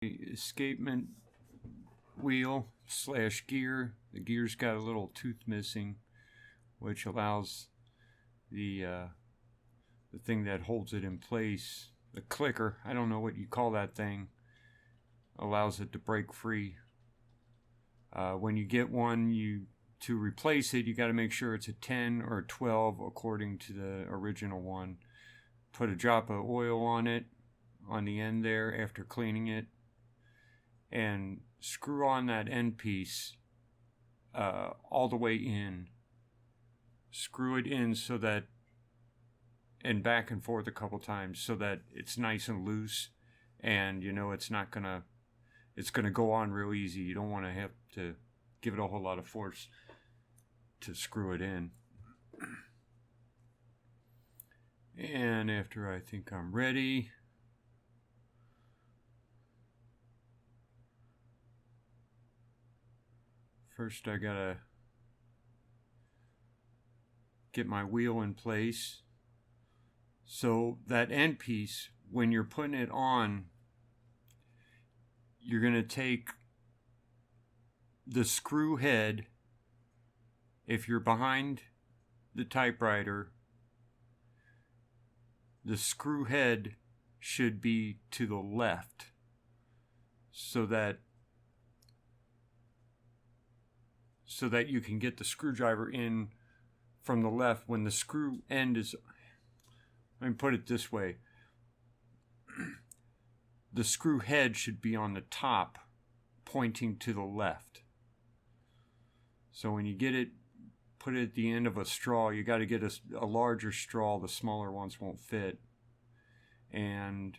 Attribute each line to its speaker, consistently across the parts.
Speaker 1: Escapement wheel / gear. The gear's got a little tooth missing, which allows the thing that holds it in place, the clicker, I don't know what you call that thing, allows it to break free. When you get one, to replace it, you got to make sure it's a 10 or a 12 according to the original one. Put a drop of oil on it, on the end there after cleaning it, and screw on that end piece all the way in. Screw it in so that, and back and forth a couple times so that it's nice and loose, and you know it's not gonna, it's gonna go on real easy. You don't want to have to give it a whole lot of force to screw it in. And after I think I'm ready, first I gotta get my wheel in place. So that end piece, when you're putting it on, you're gonna take the screw head. If you're behind the typewriter, the screw head should be to the left so that you can get the screwdriver in from the left. When the screw end is, let me put it this way, the screw head should be on the top pointing to the left. So when you get it, put it at the end of a straw, you got to get a larger straw. The smaller ones won't fit. And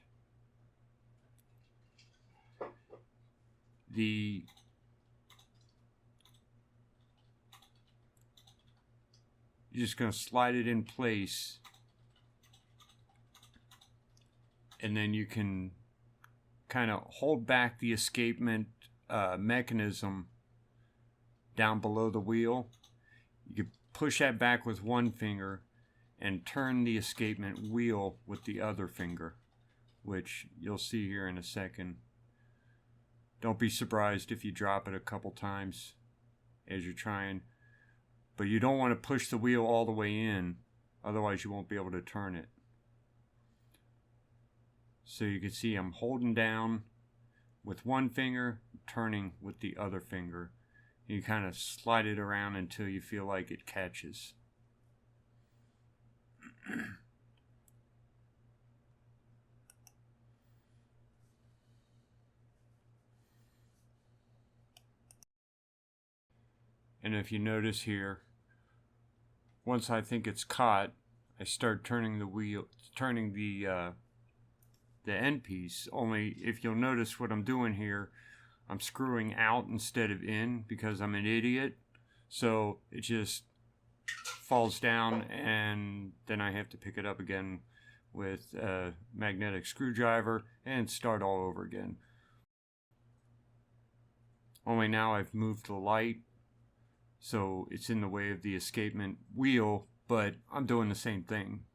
Speaker 1: you're just going to slide it in place, and then you can kind of hold back the escapement mechanism down below the wheel. You can push that back with one finger and turn the escapement wheel with the other finger, which you'll see here in a second. Don't be surprised if you drop it a couple times as you're trying, but you don't want to push the wheel all the way in, otherwise you won't be able to turn it. So you can see I'm holding down with one finger, turning with the other finger. You kind of slide it around until you feel like it catches. And if you notice here, once I think it's caught, I start turning the wheel, turning the end piece. Only if you'll notice what I'm doing here, I'm screwing out instead of in because I'm an idiot. So it just falls down, and then I have to pick it up again with a magnetic screwdriver and start all over again. Only now I've moved the light, so it's in the way of the escapement wheel, but I'm doing the same thing.